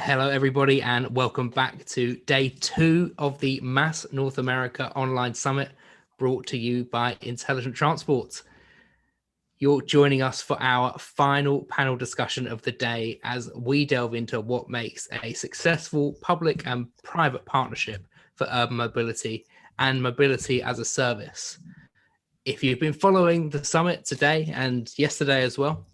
Hello, everybody, and welcome back to day 2 of the MaaS North America Online Summit, brought to you by Intelligent Transport. You're joining us for our final panel discussion of the day as we delve into what makes a successful public and private partnership for urban mobility and mobility as a service. If you've been following the summit today and yesterday as well,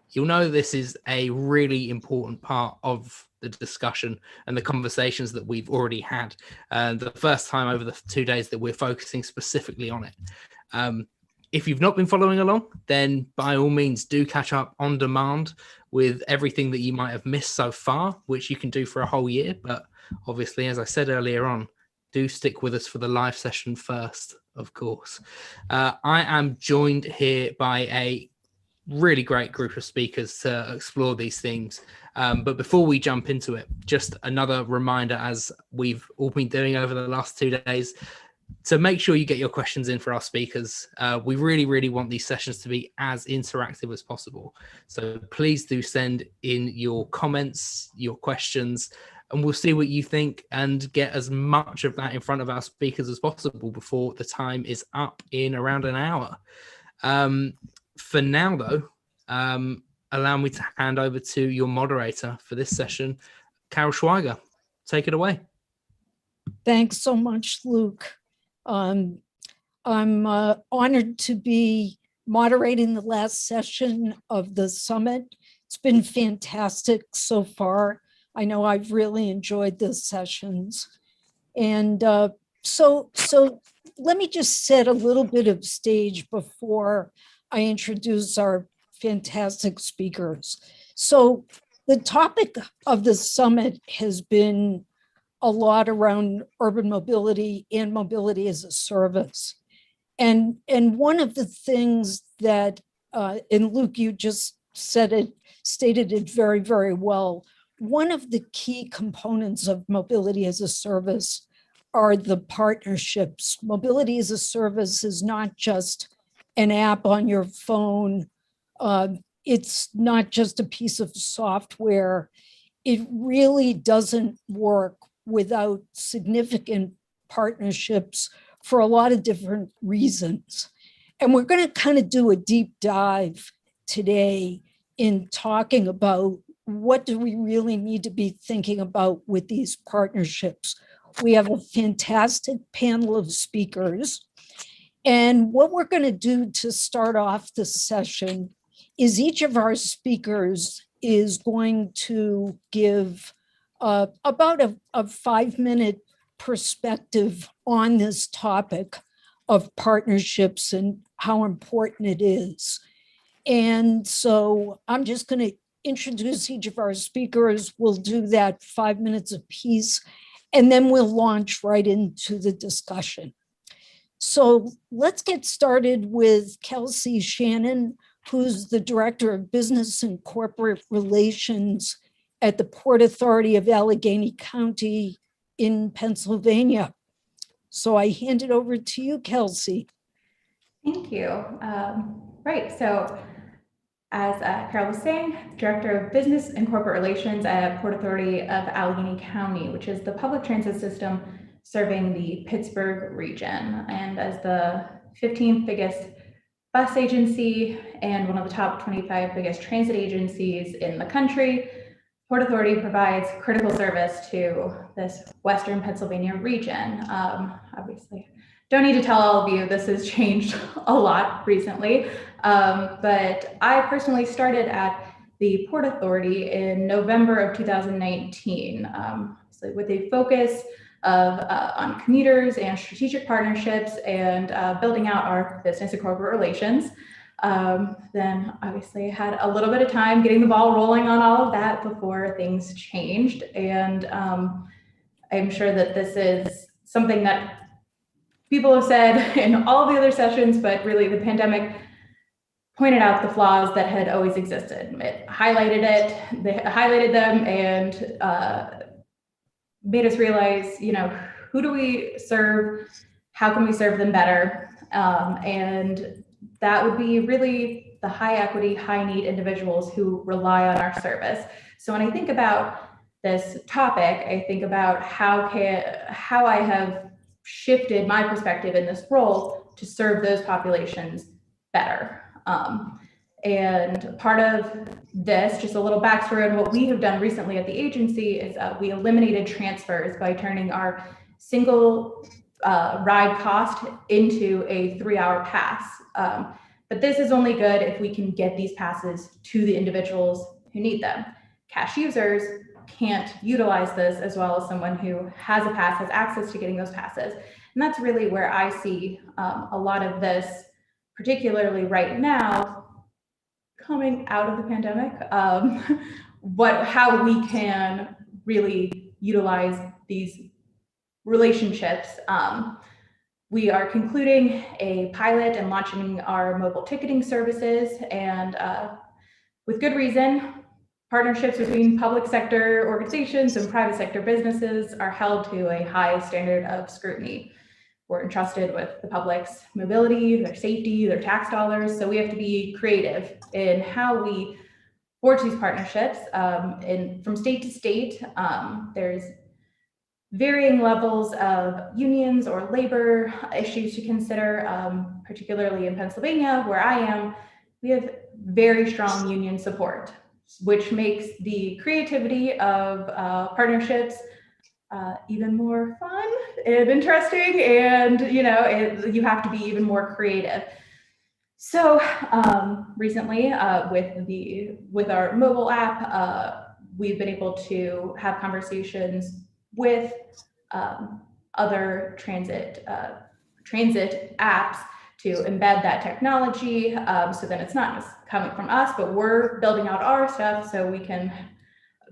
you'll know this is a really important part of the discussion and the conversations that we've already had. The first time over the 2 days that we're focusing specifically on it. If you've not been following along, then by all means do catch up on demand with everything that you might have missed so far, which you can do for a whole year. But obviously, as I said earlier on, do stick with us for the live session first, of course. I am joined here by a really great group of speakers to explore these things. But before we jump into it, just another reminder, as we've all been doing over the last 2 days, to make sure you get your questions in for our speakers. We really want these sessions to be as interactive as possible. So please do send in your comments, your questions, and we'll see what you think and get as much of that in front of our speakers as possible before the time is up in around an hour. For now, though, allow me to hand over to your moderator for this session, Carol Schweiger. Take it away. Thanks so much, Luke. I'm honored to be moderating the last session of the summit. It's been fantastic so far. I know I've really enjoyed the sessions. And so let me just set a little bit of stage before I introduce our fantastic speakers. So the topic of the summit has been a lot around urban mobility and mobility as a service. And one of the things that, and Luke, you just stated it very well. One of the key components of mobility as a service are the partnerships. Mobility as a service is not just an app on your phone. It's not just a piece of software. It really doesn't work without significant partnerships for a lot of different reasons. And we're going to kind of do a deep dive today in talking about what do we really need to be thinking about with these partnerships. We have a fantastic panel of speakers. And what we're going to do to start off the session is each of our speakers is going to give about a 5-minute perspective on this topic of partnerships and how important it is. And so I'm just going to introduce each of our speakers. We'll do that 5 minutes apiece, and then we'll launch right into the discussion. So let's get started with Kelsey Shannon, who's the Director of Business and Corporate Relations at the Port Authority of Allegheny County in Pennsylvania. So I hand it over to you, Kelsey. Thank you. Right, so as Carol was saying, Director of Business and Corporate Relations at Port Authority of Allegheny County, which is the public transit system serving the Pittsburgh region. And as the 15th biggest bus agency and one of the top 25 biggest transit agencies in the country, Port Authority provides critical service to this Western Pennsylvania region. Obviously, don't need to tell all of you, this has changed a lot recently, but I personally started at the Port Authority in November of 2019, so with a focus on commuters and strategic partnerships and building out our business and corporate relations. Then obviously had a little bit of time getting the ball rolling on all of that before things changed. And I'm sure that this is something that people have said in all of the other sessions, but really the pandemic pointed out the flaws that had always existed. It highlighted them and made us realize, who do we serve? How can we serve them better? And that would be really the high equity, high need individuals who rely on our service. So when I think about this topic, I think about how I have shifted my perspective in this role to serve those populations better. And part of this, just a little backstory on what we have done recently at the agency, is we eliminated transfers by turning our single ride cost into a 3-hour pass. But this is only good if we can get these passes to the individuals who need them. Cash users can't utilize this as well as someone who has a pass, has access to getting those passes. And that's really where I see a lot of this, particularly right now, coming out of the pandemic, how we can really utilize these relationships. We are concluding a pilot and launching our mobile ticketing services, and with good reason. Partnerships between public sector organizations and private sector businesses are held to a high standard of scrutiny. We're entrusted with the public's mobility, their safety, their tax dollars, so we have to be creative in how we forge these partnerships. And from state to state, there's varying levels of unions or labor issues to consider, particularly in Pennsylvania, where I am. We have very strong union support, which makes the creativity of partnerships even more fun and interesting, and you have to be even more creative. So recently, with our mobile app, we've been able to have conversations with other transit apps to embed that technology, so then it's not just coming from us, but we're building out our stuff so we can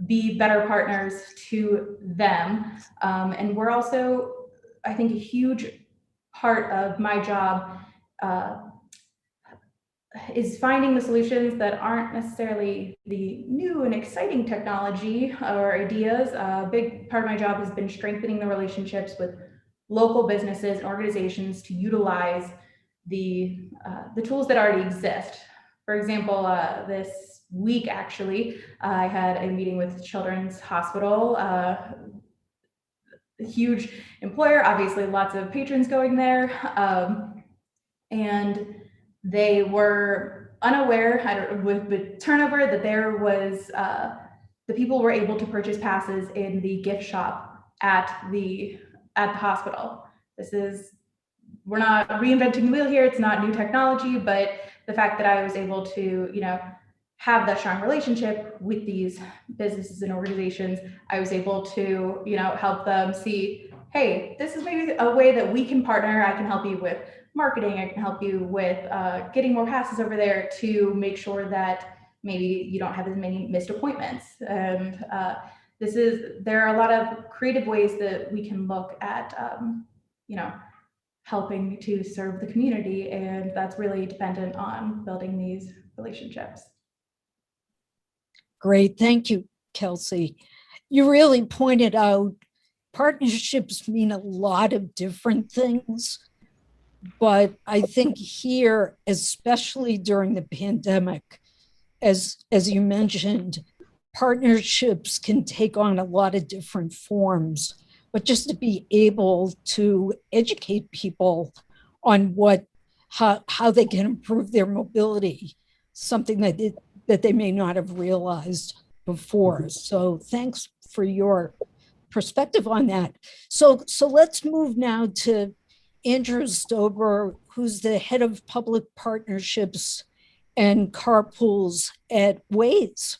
be better partners to them. And we're also, I think, a huge part of my job is finding the solutions that aren't necessarily the new and exciting technology or ideas. A big part of my job has been strengthening the relationships with local businesses and organizations to utilize the tools that already exist. For example, this week, actually, I had a meeting with Children's Hospital, a huge employer, obviously lots of patrons going there, and they were unaware with turnover that there was, the people were able to purchase passes in the gift shop at the hospital. We're not reinventing the wheel here. It's not new technology, but the fact that I was able to, have that strong relationship with these businesses and organizations, I was able to, help them see, hey, this is maybe a way that we can partner. I can help you with marketing. I can help you with getting more passes over there to make sure that maybe you don't have as many missed appointments. And there are a lot of creative ways that we can look at, helping to serve the community, and that's really dependent on building these relationships. Great, thank you, Kelsey. You really pointed out partnerships mean a lot of different things, but I think here, especially during the pandemic, as you mentioned, partnerships can take on a lot of different forms. But just to be able to educate people on how they can improve their mobility, something that they may not have realized before. So thanks for your perspective on that. So let's move now to Andrew Stober, who's the head of public partnerships and carpools at Waze.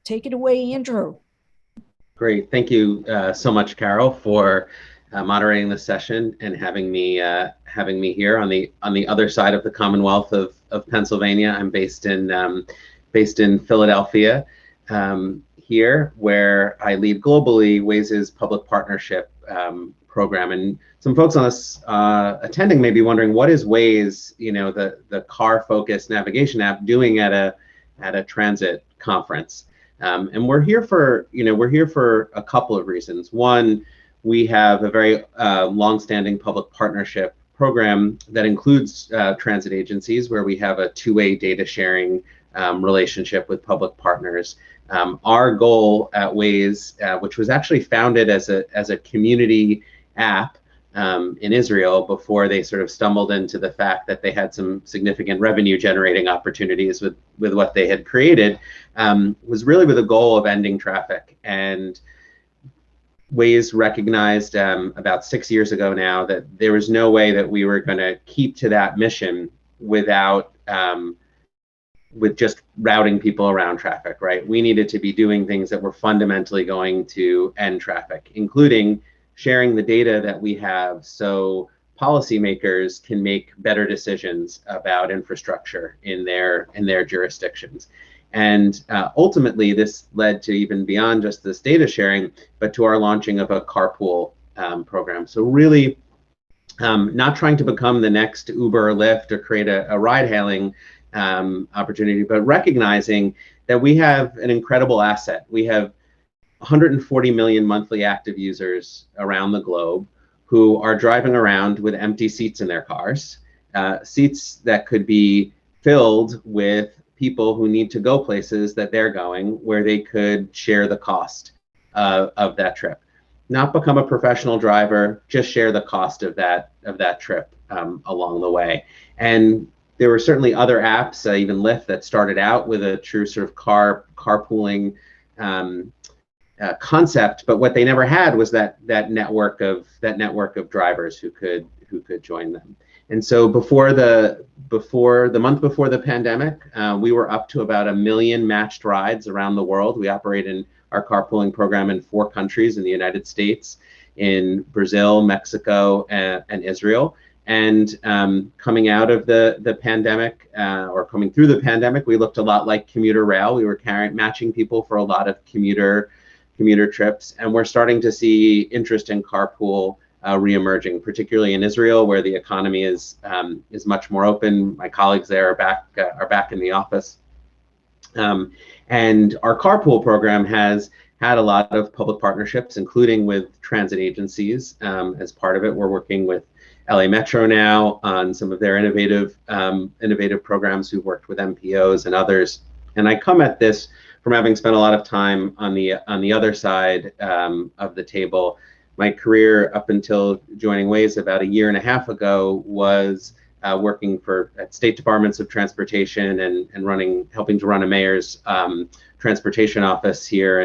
Take it away, Andrew. Great. Thank you so much, Carol, for moderating this session and having me here on the other side of the Commonwealth of Pennsylvania. I'm based in Philadelphia here, where I lead globally Waze's public partnership program. And some folks on this attending may be wondering, what is Waze, the car-focused navigation app, doing at a transit conference? And we're here for a couple of reasons. One, we have a very long-standing public partnership program that includes transit agencies, where we have a two-way data sharing relationship with public partners. Our goal at MaaS, which was actually founded as a community app in Israel before they sort of stumbled into the fact that they had some significant revenue generating opportunities with what they had created, was really with a goal of ending traffic. And MaaS recognized about 6 years ago now that there was no way that we were going to keep to that mission without with just routing people around traffic, right? We needed to be doing things that were fundamentally going to end traffic, including sharing the data that we have so policymakers can make better decisions about infrastructure in their jurisdictions. And ultimately, this led to even beyond just this data sharing, but to our launching of a carpool program. So really not trying to become the next Uber or Lyft or create a ride-hailing opportunity, but recognizing that we have an incredible asset. We have 140 million monthly active users around the globe who are driving around with empty seats in their cars, seats that could be filled with people who need to go places that they're going, where they could share the cost of that trip. Not become a professional driver, just share the cost of that trip along the way. And there were certainly other apps, even Lyft, that started out with a true sort of carpooling concept, but what they never had was that network of drivers who could join them. And so before the month before the pandemic, we were up to about 1 million matched rides around the world. We operate in our carpooling program in 4 countries in the United States, in Brazil, Mexico, and Israel. And coming out of the pandemic, or coming through the pandemic, we looked a lot like commuter rail. We were matching people for a lot of commuter trips, and we're starting to see interest in carpool reemerging, particularly in Israel, where the economy is much more open. My colleagues there are back in the office, and our carpool program has had a lot of public partnerships, including with transit agencies. As part of it, we're working with LA Metro now on some of their innovative programs. We've worked with MPOs and others. And I come at this from having spent a lot of time on the other side of the table. My career up until joining MaaS about 1.5 years ago was working at state departments of transportation and helping to run a mayor's transportation office here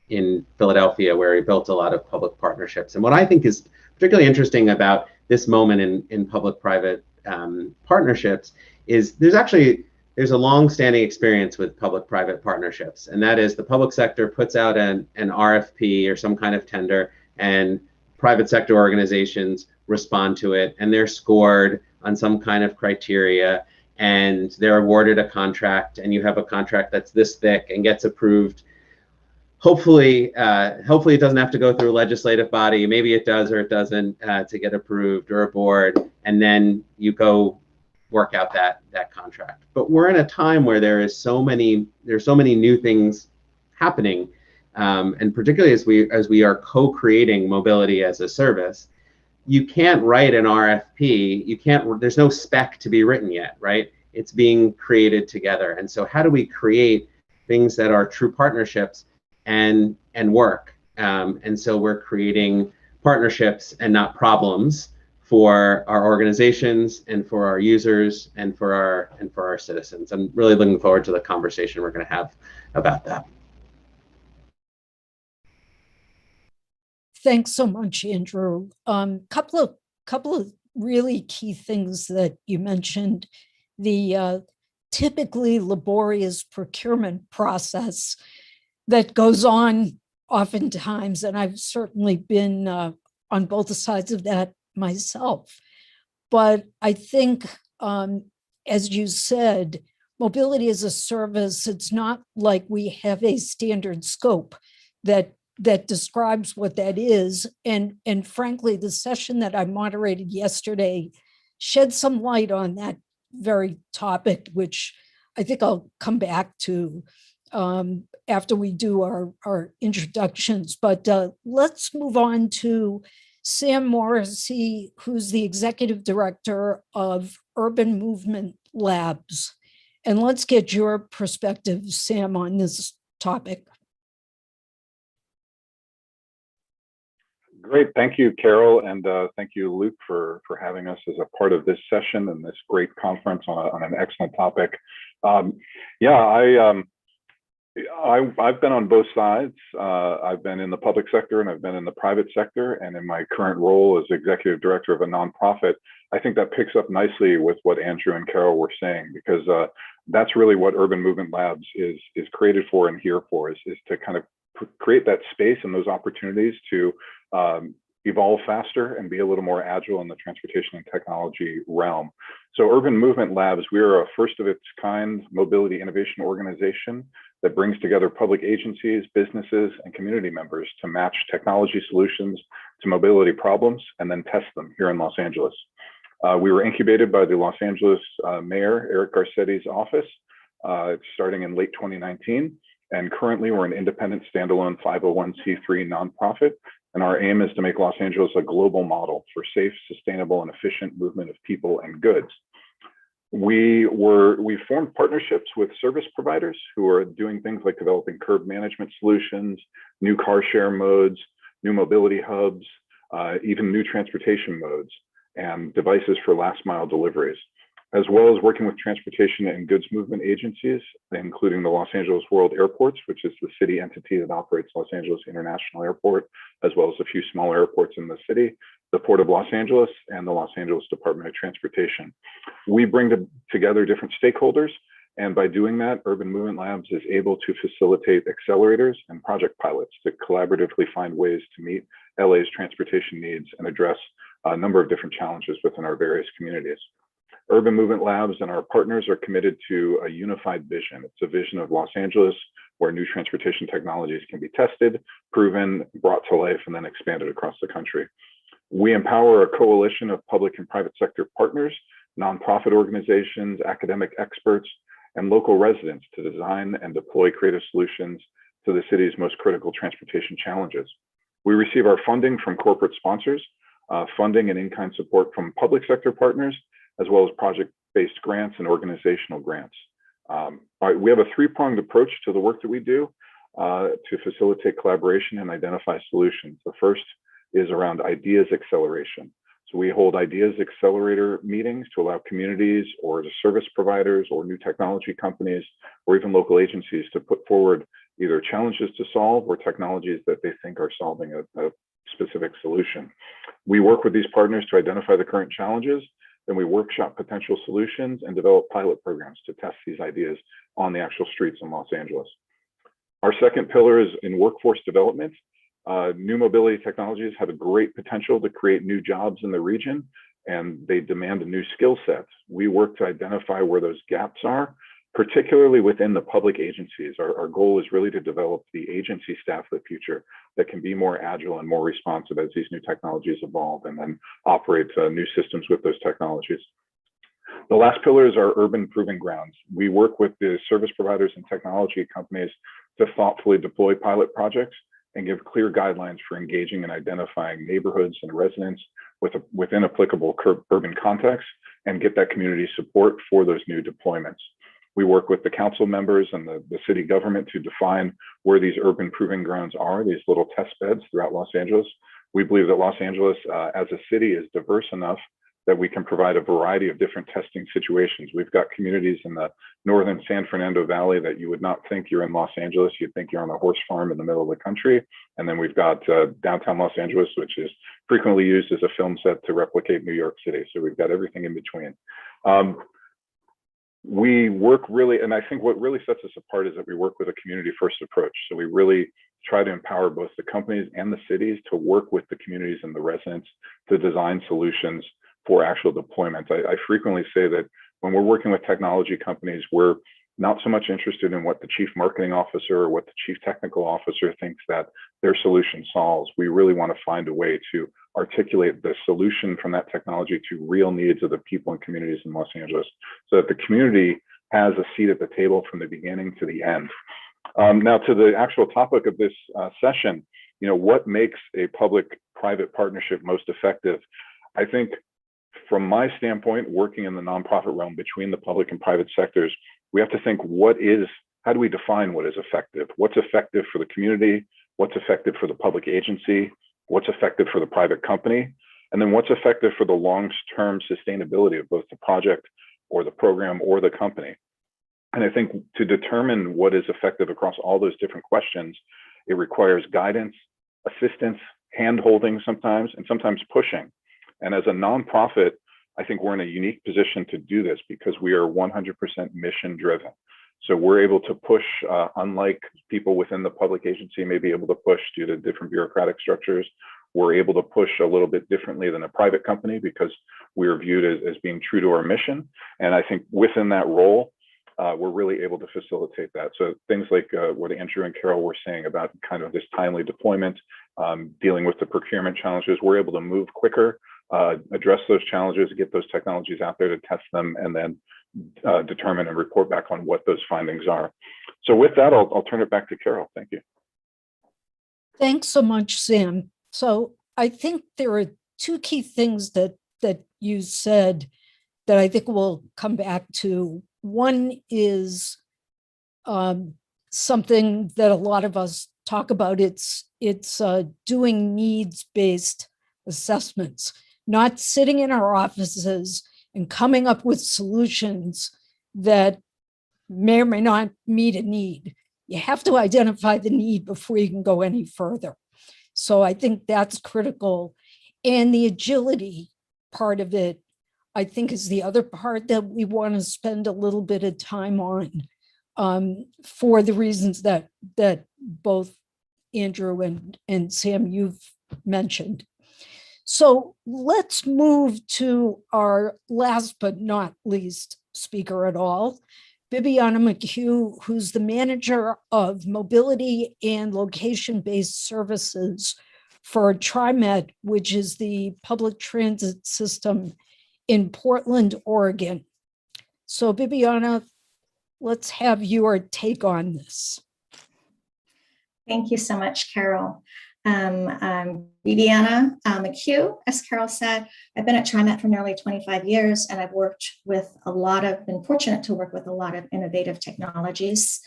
in Philadelphia, where we built a lot of public partnerships. And what I think is particularly interesting about this moment in public-private partnerships is there's a long-standing experience with public-private partnerships, and that is the public sector puts out an RFP or some kind of tender, and private sector organizations respond to it, and they're scored on some kind of criteria, and they're awarded a contract, and you have a contract that's this thick and gets approved. Hopefully it doesn't have to go through a legislative body. Maybe it does or it doesn't to get approved or a board, and then you go work out that contract. But we're in a time where there's so many new things happening, and particularly as we are co-creating mobility as a service. You can't write an RFP. There's no spec to be written yet, right? It's being created together. And so how do we create things that are true partnerships and work? And so we're creating partnerships and not problems for our organizations and for our users and for our citizens. I'm really looking forward to the conversation we're going to have about that. Thanks so much, Andrew. Couple of really key things that you mentioned. The typically laborious procurement process that goes on oftentimes, and I've certainly been on both sides of that myself. But I think, as you said, mobility as a service, it's not like we have a standard scope that describes what that is. And frankly, the session that I moderated yesterday shed some light on that very topic, which I think I'll come back to after we do our introductions. But let's move on to Sam Morrissey, who's the executive director of Urban Movement Labs. And let's get your perspective, Sam, on this topic. Great. Thank you, Carol, and thank you, Luke, for having us as a part of this session and this great conference on an excellent topic. I've been on both sides. I've been in the public sector and I've been in the private sector. And in my current role as executive director of a nonprofit, I think that picks up nicely with what Andrew and Carol were saying, because that's really what Urban Movement Labs is created for and here for, is to kind of create that space and those opportunities to evolve faster and be a little more agile in the transportation and technology realm. So Urban Movement Labs, we are a first of its kind mobility innovation organization that brings together public agencies, businesses, and community members to match technology solutions to mobility problems and then test them here in Los Angeles. We were incubated by the Los Angeles Mayor, Eric Garcetti's office, starting in late 2019. And currently we're an independent standalone 501c3 nonprofit. And our aim is to make Los Angeles a global model for safe, sustainable, and efficient movement of people and goods. We formed partnerships with service providers who are doing things like developing curb management solutions, new car share modes, new mobility hubs, even new transportation modes and devices for last mile deliveries, as well as working with transportation and goods movement agencies, including the Los Angeles World Airports, which is the city entity that operates Los Angeles International Airport, as well as a few small airports in the city, the Port of Los Angeles, and the Los Angeles Department of Transportation. We bring together different stakeholders, and by doing that, Urban Movement Labs is able to facilitate accelerators and project pilots to collaboratively find ways to meet LA's transportation needs and address a number of different challenges within our various communities. Urban Movement Labs and our partners are committed to a unified vision. It's a vision of Los Angeles where new transportation technologies can be tested, proven, brought to life, and then expanded across the country. We empower a coalition of public and private sector partners, nonprofit organizations, academic experts, and local residents to design and deploy creative solutions to the city's most critical transportation challenges. We receive our funding from corporate sponsors, funding and in-kind support from public sector partners, as well as project-based grants and organizational grants. We have a three-pronged approach to the work that we do to facilitate collaboration and identify solutions. The first is around ideas acceleration. So we hold ideas accelerator meetings to allow communities or to service providers or new technology companies or even local agencies to put forward either challenges to solve or technologies that they think are solving a specific solution. We work with these partners to identify the current challenges, then we workshop potential solutions and develop pilot programs to test these ideas on the actual streets in Los Angeles. Our second pillar is in workforce development. New mobility technologies have a great potential to create new jobs in the region, and they demand a new skill set. We work to identify where those gaps are, particularly within the public agencies. Our goal is really to develop the agency staff of the future that can be more agile and more responsive as these new technologies evolve and then operate new systems with those technologies. The last pillar is our urban proving grounds. We work with the service providers and technology companies to thoughtfully deploy pilot projects and give clear guidelines for engaging and identifying neighborhoods and residents within applicable urban contexts and get that community support for those new deployments. We work with the council members and the city government to define where these urban proving grounds are, these little test beds throughout Los Angeles. We believe that Los Angeles as a city is diverse enough that we can provide a variety of different testing situations. We've got communities in the northern San Fernando Valley that you would not think you're in Los Angeles. You'd think you're on a horse farm in the middle of the country. And then we've got downtown Los Angeles, which is frequently used as a film set to replicate New York City. So we've got everything in between. We work really, and I think what really sets us apart is that we work with a community first approach. So we really try to empower both the companies and the cities to work with the communities and the residents to design solutions for actual deployment. I frequently say that when we're working with technology companies, we're not so much interested in what the chief marketing officer or what the chief technical officer thinks that their solution solves. We really want to find a way to articulate the solution from that technology to real needs of the people and communities in Los Angeles so that the community has a seat at the table from the beginning to the end. Now to the actual topic of this session, what makes a public-private partnership most effective? I think from my standpoint, working in the nonprofit realm between the public and private sectors, we have to think, what is how do we define what is effective? What's effective for the community? What's effective for the public agency? What's effective for the private company? And then what's effective for the long-term sustainability of both the project or the program or the company? And I think to determine what is effective across all those different questions, it requires guidance, assistance, hand-holding sometimes, and sometimes pushing. And as a nonprofit, I think we're in a unique position to do this because we are 100% mission-driven. So we're able to push, unlike people within the public agency may be able to push due to different bureaucratic structures, we're able to push a little bit differently than a private company because we are viewed as being true to our mission. And I think within that role, we're really able to facilitate that. So things like what Andrew and Carol were saying about kind of this timely deployment, dealing with the procurement challenges, we're able to move quicker, address those challenges, get those technologies out there to test them, and then determine and report back on what those findings are. So with that, I'll turn it back to Carol. Thank you. Thanks so much, Sam. So I think there are two key things that you said that I think we'll come back to. One is something that a lot of us talk about. It's doing needs-based assessments, not sitting in our offices and coming up with solutions that may or may not meet a need. You have to identify the need before you can go any further. So I think that's critical. And the agility part of it, I think, is the other part that we want to spend a little bit of time on, for the reasons that both Andrew and Sam, you've mentioned. So let's move to our last but not least speaker at all, Bibiana McHugh, who's the manager of mobility and location-based services for TriMet, which is the public transit system in Portland, Oregon. So Bibiana, let's have your take on this. Thank you so much, Carol. I'm Bibiana McHugh. As Carol said, I've been at TriMet for nearly 25 years, and I've been fortunate to work with a lot of innovative technologies.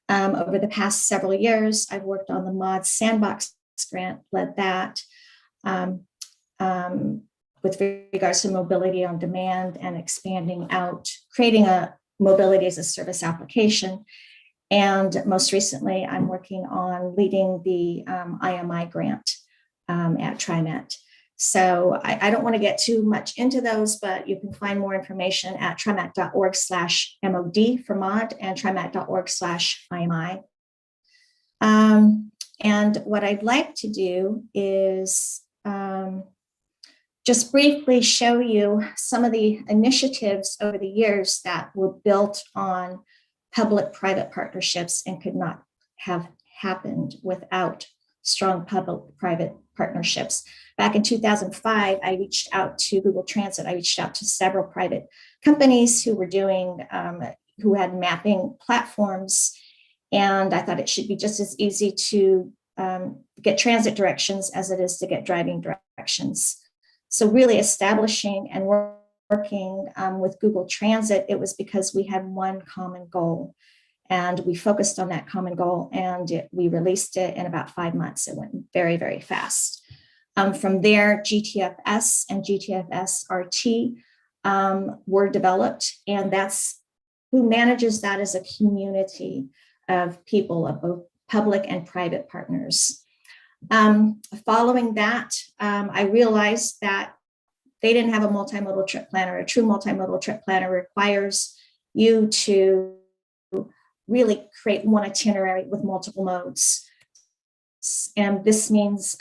Over the past several years, I've worked on the MaaS Sandbox grant, led that with regards to mobility on demand and expanding out, creating a mobility as a service application. And most recently, I'm working on leading the IMI grant at TriMet. So I don't want to get too much into those, but you can find more information at trimet.org/MOD for MOD and trimet.org/IMI. And what I'd like to do is just briefly show you some of the initiatives over the years that were built on public-private partnerships and could not have happened without strong public-private partnerships. Back in 2005, I reached out to Google Transit. I reached out to several private companies who were doing, who had mapping platforms. And I thought it should be just as easy to get transit directions as it is to get driving directions. So really establishing and working with Google Transit, it was because we had one common goal, and we focused on that common goal, and we released it in about 5 months. It went very, very fast. From there, GTFS and GTFS RT were developed, and that's who manages that as a community of people, of both public and private partners. Following that, I realized that they didn't have a multimodal trip planner. A true multimodal trip planner requires you to really create one itinerary with multiple modes. And this means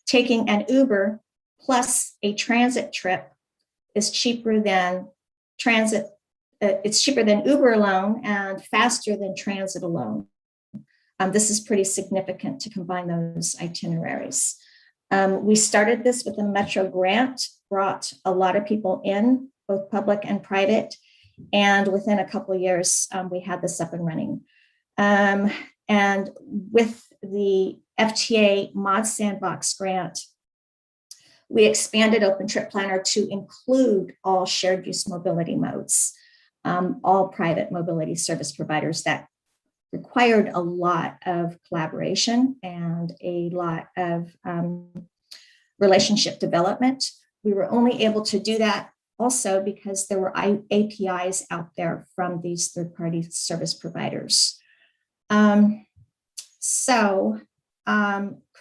taking an Uber plus a transit trip is cheaper than transit. It's cheaper than Uber alone and faster than transit alone. This is pretty significant to combine those itineraries. We started this with a Metro grant, brought a lot of people in, both public and private. And within a couple of years, we had this up and running. And with the FTA MaaS Sandbox grant, we expanded Open Trip Planner to include all shared use mobility modes, all private mobility service providers that required a lot of collaboration and a lot of relationship development. We were only able to do that also because there were APIs out there from these third-party service providers.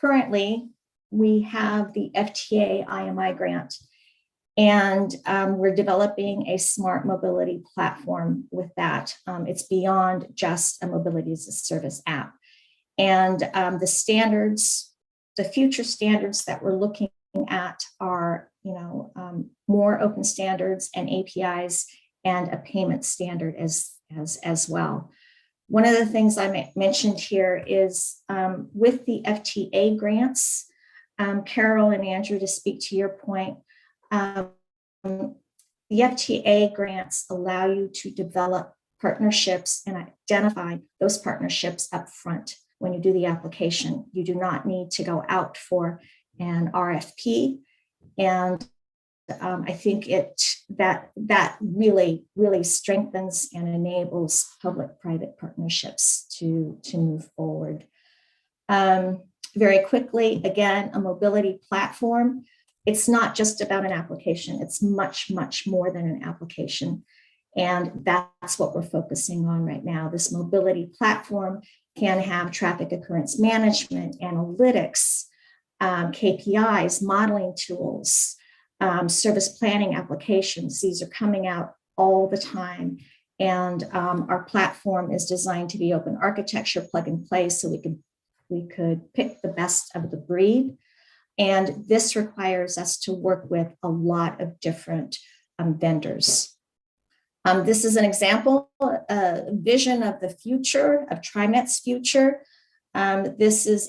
Currently, we have the FTA IMI grant, and we're developing a smart mobility platform with that. It's beyond just a mobility as a service app. And the standards, the future standards that we're looking at are, more open standards and APIs and a payment standard as well. One of the things I mentioned here is with the FTA grants, Carol and Andrew, to speak to your point, the FTA grants allow you to develop partnerships and identify those partnerships up front when you do the application. You do not need to go out for an RFP. And I think that really strengthens and enables public-private partnerships to move forward. Very quickly, again, a mobility platform. It's not just about an application. It's much, much more than an application. And that's what we're focusing on right now. This mobility platform can have traffic occurrence management, analytics, KPIs, modeling tools, service planning applications. These are coming out all the time. And our platform is designed to be open architecture, plug and play, so we could pick the best of the breed. And this requires us to work with a lot of different vendors. This is an example, a vision of the future, of TriMet's future. This is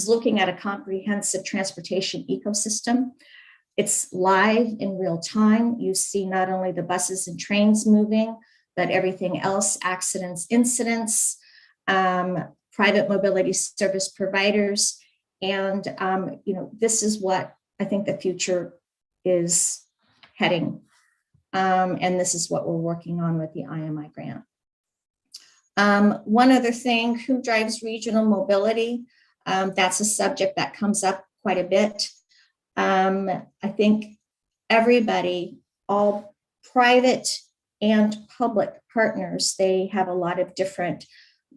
looking at a comprehensive transportation ecosystem. It's live in real time. You see not only the buses and trains moving, but everything else, accidents, incidents, private mobility service providers. And, this is what I think the future is heading. And this is what we're working on with the IMI grant. One other thing, who drives regional mobility? That's a subject that comes up quite a bit. I think everybody, all private and public partners, they have a lot of different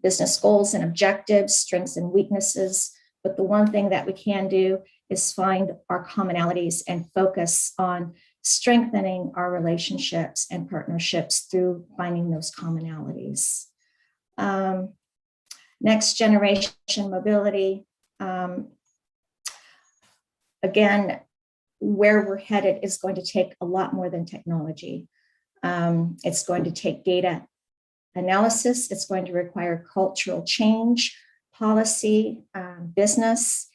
business goals and objectives, strengths and weaknesses. But the one thing that we can do is find our commonalities and focus on strengthening our relationships and partnerships through finding those commonalities. Next generation mobility. Again, where we're headed is going to take a lot more than technology. It's going to take data analysis. It's going to require cultural change, policy, business,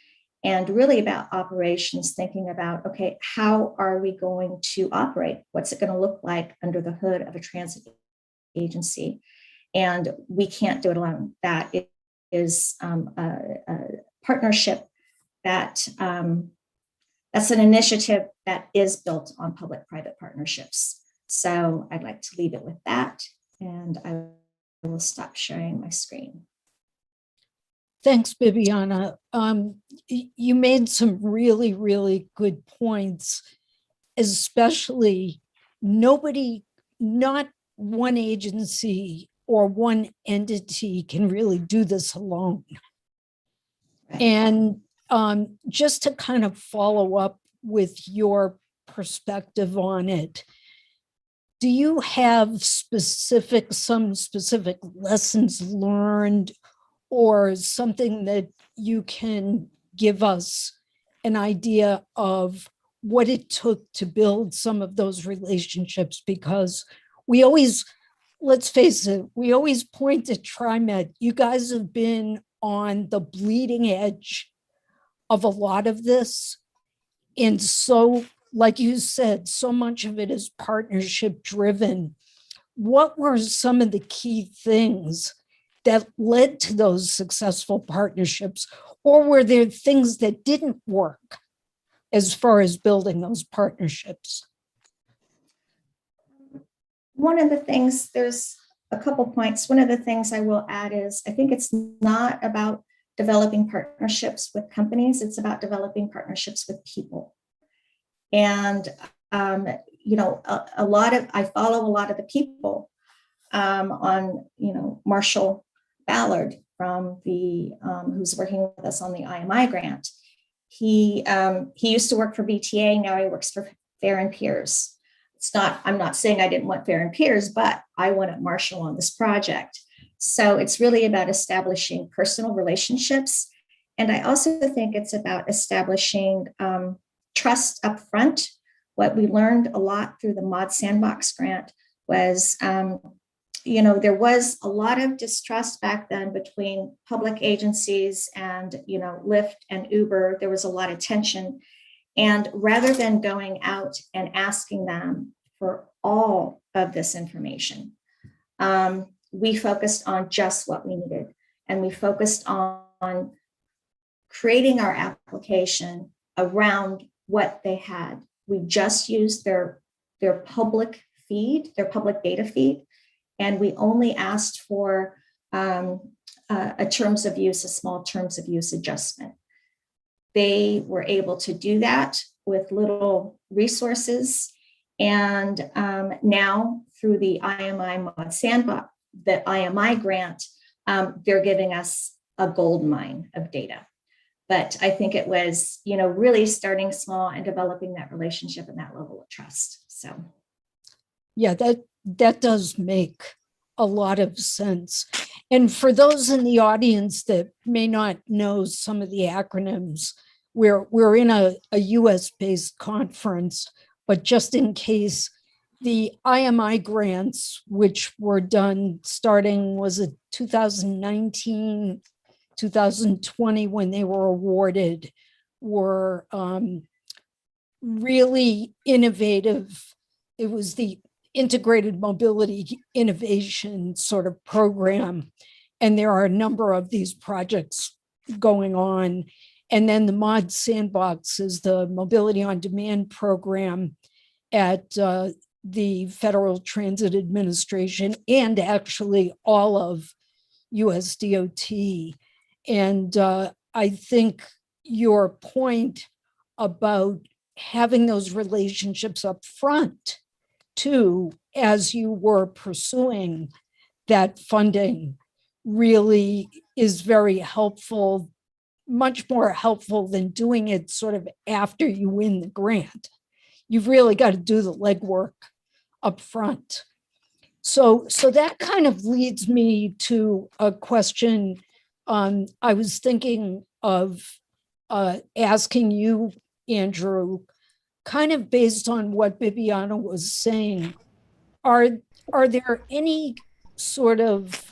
and really about operations, thinking about, okay, how are we going to operate? What's it going to look like under the hood of a transit agency? And we can't do it alone. That is a partnership that's an initiative that is built on public-private partnerships. So I'd like to leave it with that, and I will stop sharing my screen. Thanks, Bibiana. You made some really, really good points, especially not one agency or one entity can really do this alone. Right. And just to kind of follow up with your perspective on it, do you have some specific lessons learned or something that you can give us an idea of what it took to build some of those relationships? Because we always, let's face it, we always point at TriMet. You guys have been on the bleeding edge of a lot of this. And so, like you said, so much of it is partnership driven. What were some of the key things that led to those successful partnerships? Or were there things that didn't work as far as building those partnerships? One of the things, there's a couple points. One of the things I will add is I think it's not about developing partnerships with companies, it's about developing partnerships with people. And I follow a lot of the people on, Marshall Ballard from the who's working with us on the IMI grant. He used to work for VTA, now he works for Fair and Peers. I'm not saying I didn't want Fair and Peers, but I wanted Marshall on this project. So it's really about establishing personal relationships. And I also think it's about establishing trust up front. What we learned a lot through the MaaS Sandbox grant was, there was a lot of distrust back then between public agencies and, Lyft and Uber. There was a lot of tension. And rather than going out and asking them for all of this information, we focused on just what we needed. And we focused on creating our application around what they had. We just used their public feed, their public data feed, and we only asked for a terms of use, a small terms of use adjustment. They were able to do that with little resources. And now through the IMI MaaS Sandbox, the IMI grant, they're giving us a gold mine of data. But I think it was, really starting small and developing that relationship and that level of trust. So, yeah, that does make a lot of sense. And for those in the audience that may not know some of the acronyms, we're in a US-based conference, but just in case, the IMI grants, which were done starting, was it 2019, 2020, when they were awarded, were really innovative. It was the Integrated Mobility Innovation sort of program. And there are a number of these projects going on. And then the MaaS Sandbox is the Mobility on Demand program at the Federal Transit Administration and actually all of USDOT. And I think your point about having those relationships up front too, as you were pursuing that funding, really is very helpful, much more helpful than doing it sort of after you win the grant. You've really got to do the legwork up front. So that kind of leads me to a question I was thinking of asking you, Andrew, kind of based on what Bibiana was saying. Are there any sort of,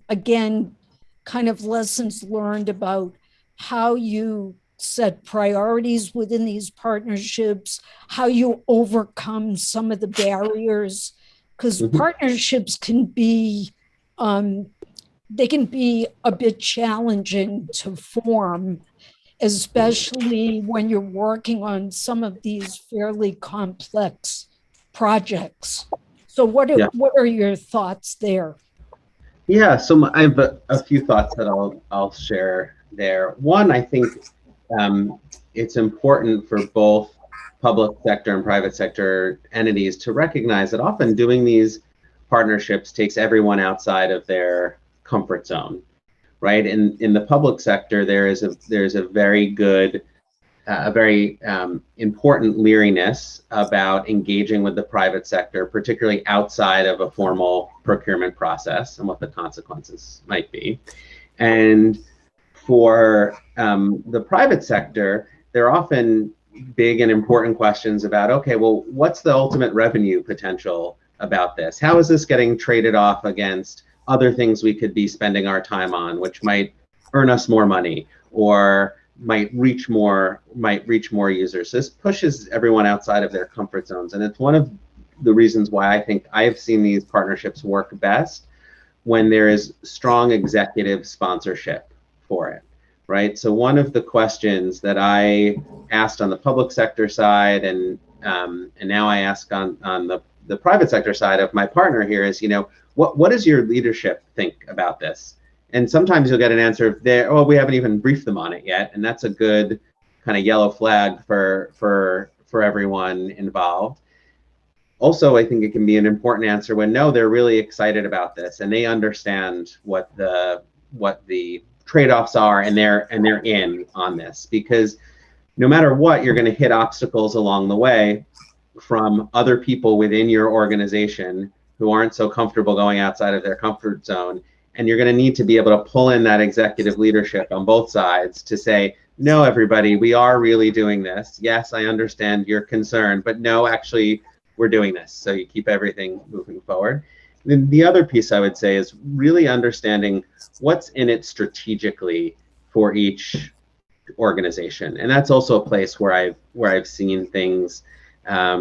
again, kind of lessons learned about how you set priorities within these partnerships, how you overcome some of the barriers? Because partnerships can be, they can be a bit challenging to form, especially when you're working on some of these fairly complex projects. So what are your thoughts there? Yeah, so I have a few thoughts that I'll share there. One, I think it's important for both public sector and private sector entities to recognize that often doing these partnerships takes everyone outside of their comfort zone, right? In the public sector, there's a very good, a very important leeriness about engaging with the private sector, particularly outside of a formal procurement process and what the consequences might be. And for the private sector, there are often big and important questions about, okay, well, what's the ultimate revenue potential about this? How is this getting traded off against other things we could be spending our time on, which might earn us more money or might reach more users? This pushes everyone outside of their comfort zones. And it's one of the reasons why I think I've seen these partnerships work best when there is strong executive sponsorship for it, right? So one of the questions that I asked on the public sector side, and now I ask on the private sector side of my partner here is, what does your leadership think about this? And sometimes you'll get an answer there, oh, we haven't even briefed them on it yet. And that's a good kind of yellow flag for everyone involved. Also, I think it can be an important answer when no, they're really excited about this and they understand what the trade-offs are, and they're in on this, because no matter what, you're going to hit obstacles along the way from other people within your organization who aren't so comfortable going outside of their comfort zone. And you're going to need to be able to pull in that executive leadership on both sides to say, no, everybody, we are really doing this. Yes, I understand your concern, but no, actually, we're doing this. So you keep everything moving forward. Then the other piece I would say is really understanding what's in it strategically for each organization. And that's also a place where I've seen things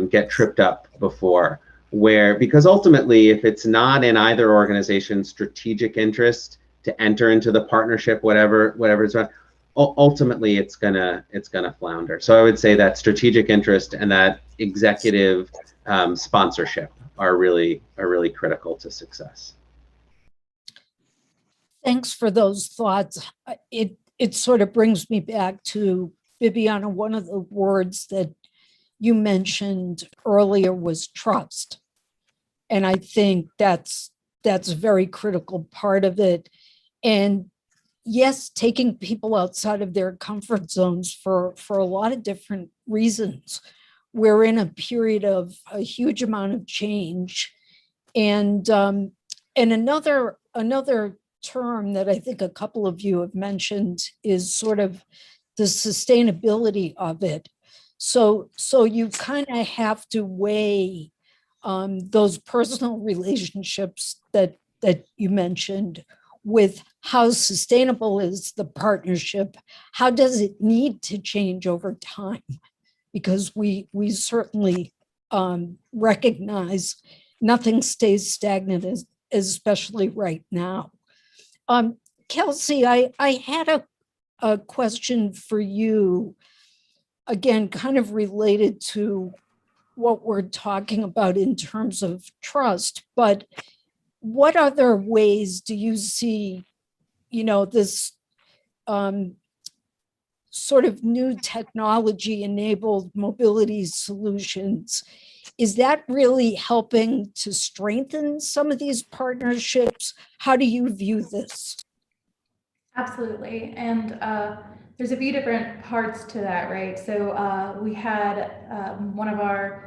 get tripped up before, because ultimately, if it's not in either organization's strategic interest to enter into the partnership, whatever it's about, ultimately it's gonna flounder. So I would say that strategic interest and that executive sponsorship are really critical to success. Thanks for those thoughts. It sort of brings me back to, Bibiana, one of the words that you mentioned earlier was trust. And I think that's a very critical part of it. And yes, taking people outside of their comfort zones for a lot of different reasons. We're in a period of a huge amount of change. And another term that I think a couple of you have mentioned is sort of the sustainability of it. So you kind of have to weigh those personal relationships that you mentioned with how sustainable is the partnership, how does it need to change over time? Because we certainly recognize nothing stays stagnant, especially right now. Kelsey, I had a question for you, again, kind of related to what we're talking about in terms of trust, but what other ways do you see, this sort of new technology enabled mobility solutions? Is that really helping to strengthen some of these partnerships? How do you view this? Absolutely. And there's a few different parts to that, right? So we had one of our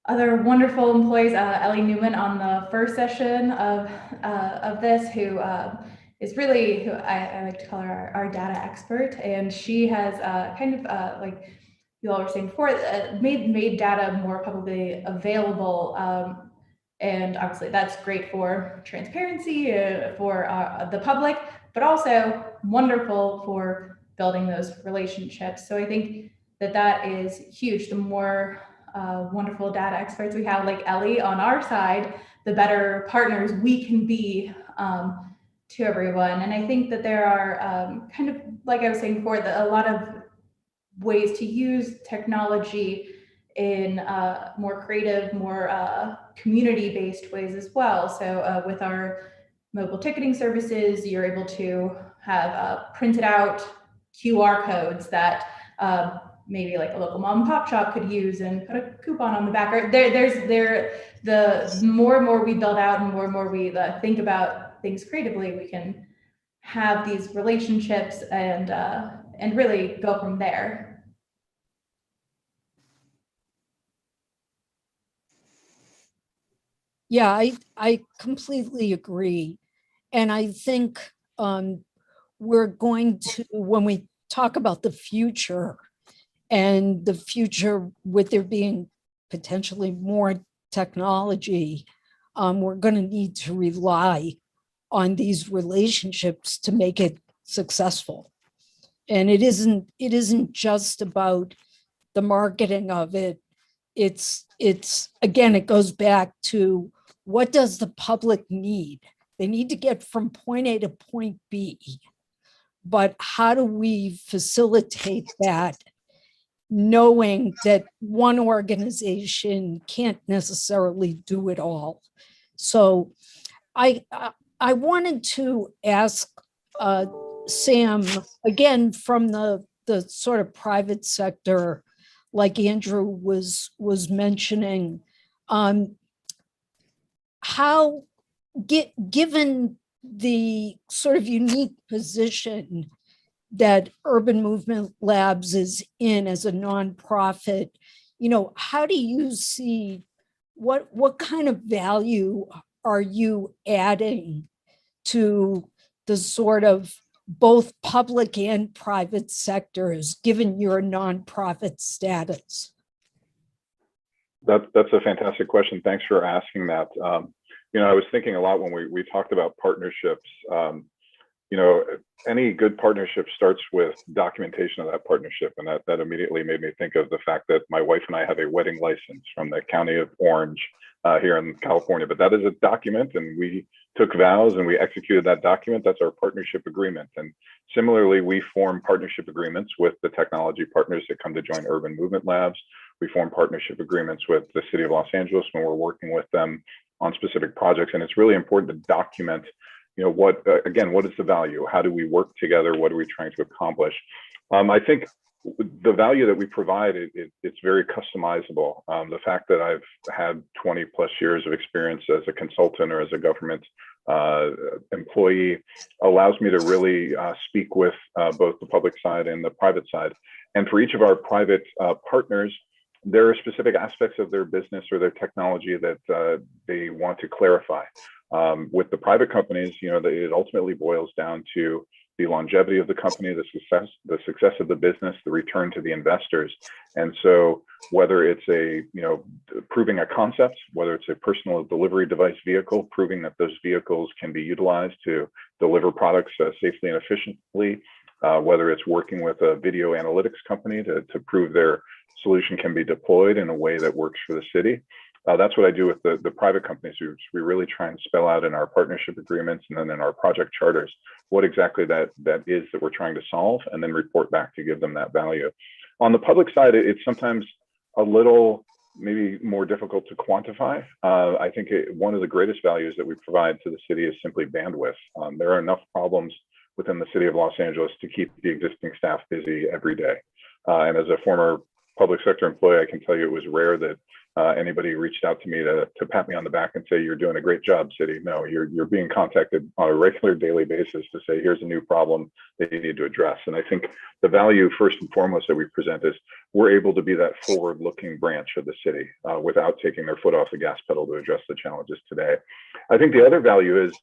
other wonderful employees, Ellie Newman, on the first session of this, who is really, who I like to call her our data expert. And she has like you all were saying before, made data more publicly available. And obviously that's great for transparency for the public, but also wonderful for building those relationships. So I think that is huge. The more wonderful data experts we have like Ellie on our side, the better partners we can be to everyone. And I think that there are kind of, like I was saying before, a lot of ways to use technology in more creative, more community-based ways as well. So with our mobile ticketing services, you're able to have printed out QR codes that maybe like a local mom and pop shop could use and put a coupon on the back. Or the more and more we build out and more we think about things creatively, we can have these relationships and really go from there. Yeah, I completely agree. And I think we're going to, when we talk about the future, and the future with there being potentially more technology, we're going to need to rely on these relationships to make it successful. And it isn't just about the marketing of it. It's again, it goes back to, what does the public need? They need to get from point A to point B. But how do we facilitate that, knowing that one organization can't necessarily do it all? So I wanted to ask Sam, again, from the sort of private sector, like Andrew was mentioning, how, given the sort of unique position that Urban Movement Labs is in as a nonprofit, how do you see, what kind of value are you adding to the sort of both public and private sectors, given your nonprofit status? That's a fantastic question. Thanks for asking that. I was thinking a lot when we talked about partnerships. Any good partnership starts with documentation of that partnership, and that immediately made me think of the fact that my wife and I have a wedding license from the county of Orange here in California. But that is a document, and we took vows and we executed that document. That's our partnership agreement. And similarly, we form partnership agreements with the technology partners that come to join Urban Movement Labs. We form partnership agreements with the city of Los Angeles when we're working with them on specific projects. And it's really important to document, what is the value? How do we work together? What are we trying to accomplish? I think the value that we provide, it's very customizable. The fact that I've had 20 plus years of experience as a consultant or as a government employee allows me to really speak with both the public side and the private side. And for each of our private partners, there are specific aspects of their business or their technology that they want to clarify. With the private companies, it ultimately boils down to the longevity of the company, the success of the business, the return to the investors. And so whether it's proving a concept, whether it's a personal delivery device vehicle, proving that those vehicles can be utilized to deliver products safely and efficiently, whether it's working with a video analytics company to prove their solution can be deployed in a way that works for the city. That's what I do with the private companies. We really try and spell out in our partnership agreements and then in our project charters what exactly that is that we're trying to solve, and then report back to give them that value. On the public side, it's sometimes a little maybe more difficult to quantify. I think one of the greatest values that we provide to the city is simply bandwidth. There are enough problems within the city of Los Angeles to keep the existing staff busy every day. And as a former public sector employee, I can tell you it was rare that anybody reached out to me to pat me on the back and say, "You're doing a great job, city." No, you're being contacted on a regular daily basis to say, "Here's a new problem that you need to address." And I think the value first and foremost that we present is we're able to be that forward-looking branch of the city without taking their foot off the gas pedal to address the challenges today. I think the other value is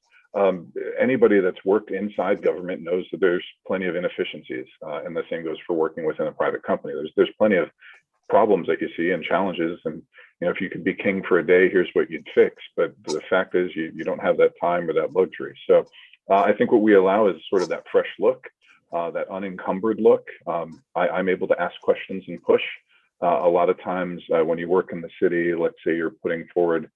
anybody that's worked inside government knows that there's plenty of inefficiencies, and the same goes for working within a private company. There's plenty of problems that you see and challenges, and if you could be king for a day, here's what you'd fix. But the fact is, you don't have that time or that luxury. So I think what we allow is sort of that fresh look, that unencumbered look. I'm able to ask questions and push. A lot of times when you work in the city, let's say you're putting forward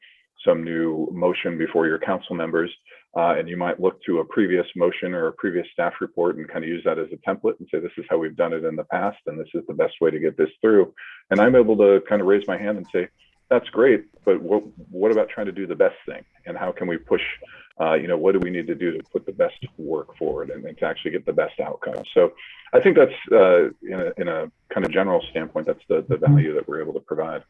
some new motion before your council members, and you might look to a previous motion or a previous staff report and kind of use that as a template and say, this is how we've done it in the past, and this is the best way to get this through. And I'm able to kind of raise my hand and say, that's great, but what about trying to do the best thing? And how can we push, what do we need to do to put the best work forward and to actually get the best outcome? So I think that's, in a kind of general standpoint, that's the value that we're able to provide.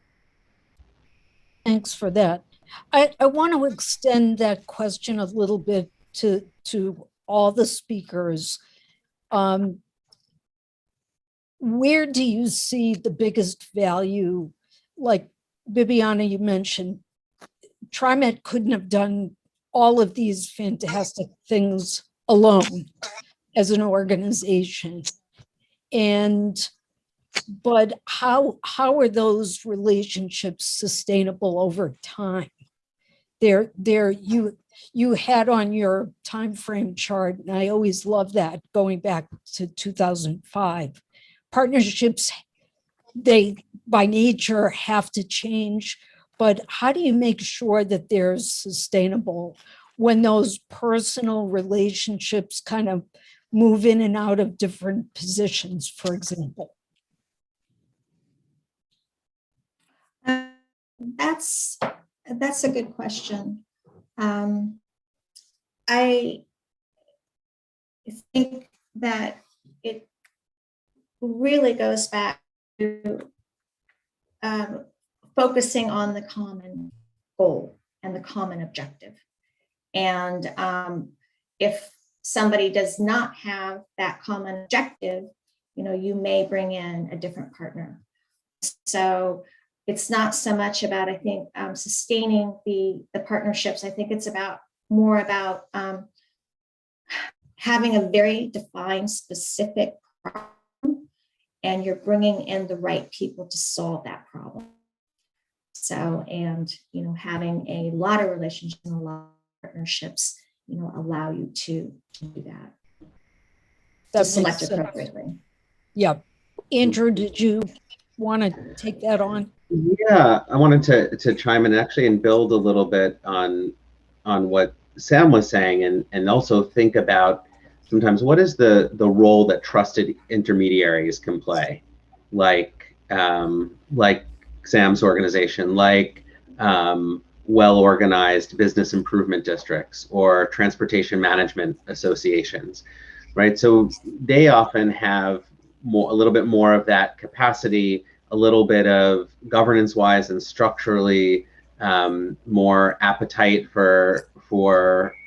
Thanks for that. I want to extend that question a little bit to all the speakers. Where do you see the biggest value? Like Bibiana, you mentioned, TriMet couldn't have done all of these fantastic things alone as an organization. But how are those relationships sustainable over time? You had on your time frame chart, and I always love that, going back to 2005. Partnerships, they by nature have to change, but how do you make sure that they're sustainable when those personal relationships kind of move in and out of different positions, for example? That's a good question. I think that it really goes back to focusing on the common goal and the common objective. And if somebody does not have that common objective, you may bring in a different partner. So it's not so much about, I think, sustaining the partnerships. I think it's more about having a very defined, specific problem, and you're bringing in the right people to solve that problem. So, and, having a lot of relationships and a lot of partnerships, allow you to do that. To select appropriately. Yeah. Andrew, did you want to take that on? Yeah, I wanted to chime in actually and build a little bit on what Sam was saying, and also think about sometimes what is the role that trusted intermediaries can play, like Sam's organization, like well-organized business improvement districts or transportation management associations, right? So they often have a little bit more of that capacity, a little bit of governance-wise and structurally more appetite for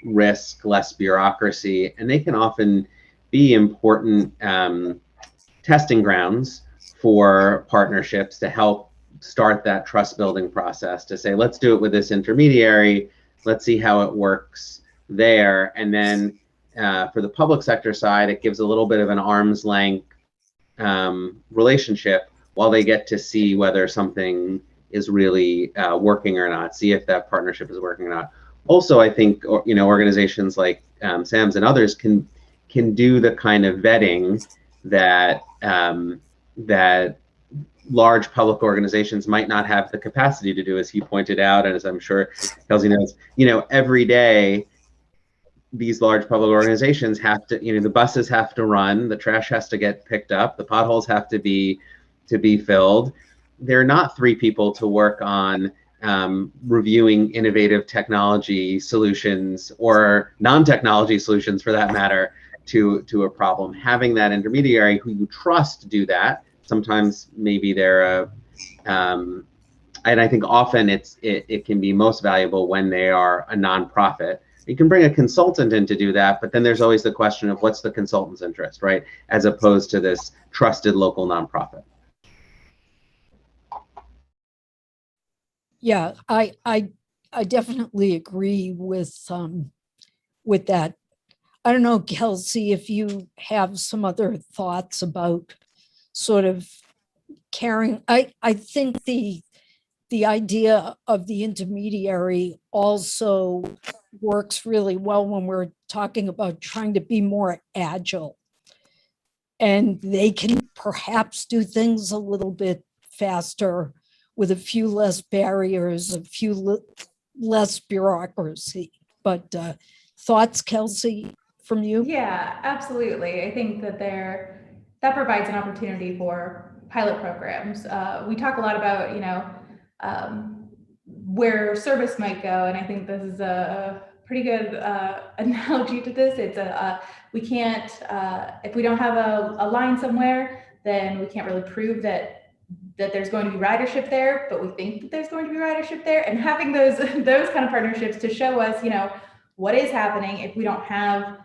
risk, less bureaucracy, and they can often be important testing grounds for partnerships to help start that trust building process, to say, let's do it with this intermediary, let's see how it works there. And then for the public sector side, it gives a little bit of an arm's length relationship while they get to see whether something is really working or not, see if that partnership is working or not. Also, I think organizations like SAMS and others can do the kind of vetting that that large public organizations might not have the capacity to do, as he pointed out, and as I'm sure Kelsey knows. Every day these large public organizations have to, the buses have to run, the trash has to get picked up, the potholes have to be filled. There are not 3 people to work on reviewing innovative technology solutions or non-technology solutions, for that matter, to a problem. Having that intermediary who you trust to do that, sometimes maybe they're and I think often it can be most valuable when they are a nonprofit. You can bring a consultant in to do that, but then there's always the question of what's the consultant's interest, right? As opposed to this trusted local nonprofit. Yeah, I definitely agree with that. I don't know, Kelsey, if you have some other thoughts about sort of caring. I think the idea of the intermediary also works really well when we're talking about trying to be more agile. And they can perhaps do things a little bit faster with a few less barriers, a few less bureaucracy. But thoughts, Kelsey, from you? Yeah, absolutely. I think that provides an opportunity for pilot programs. We talk a lot about, where service might go, and I think this is a pretty good analogy to this. It's we can't, if we don't have a line somewhere, then we can't really prove that there's going to be ridership there, but we think that there's going to be ridership there. And having those kind of partnerships to show us, what is happening. If we don't have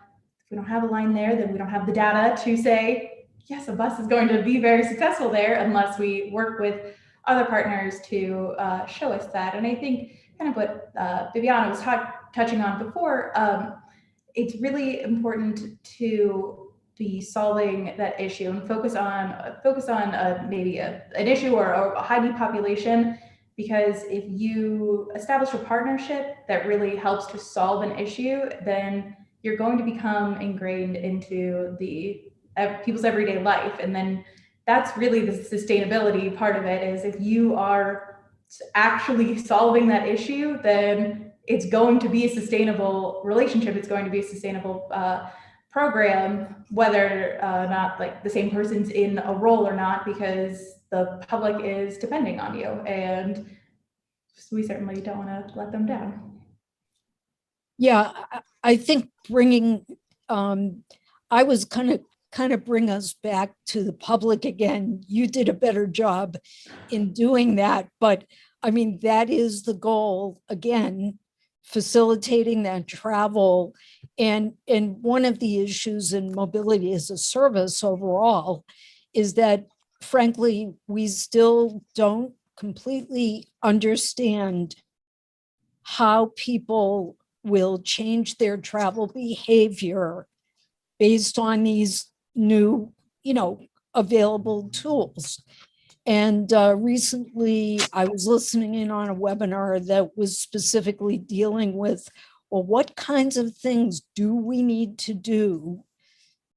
a line there, then we don't have the data to say, yes, a bus is going to be very successful there, unless we work with other partners to show us that. And I think kind of what Viviana was touching on before, it's really important to be solving that issue and focus on maybe an issue or a high need population. Because if you establish a partnership that really helps to solve an issue, then you're going to become ingrained into people's everyday life. And then that's really the sustainability part of it, is if you are actually solving that issue, then it's going to be a sustainable relationship. It's going to be a sustainable program, whether or not like the same person's in a role or not, because the public is depending on you, and we certainly don't want to let them down. Yeah, I think bringing, I was kind of bring us back to the public again. You did a better job in doing that, but I mean, that is the goal, again, facilitating that travel. And one of the issues in mobility as a service overall is that, frankly, we still don't completely understand how people will change their travel behavior based on these new, available tools. And recently I was listening in on a webinar that was specifically dealing with, well, what kinds of things do we need to do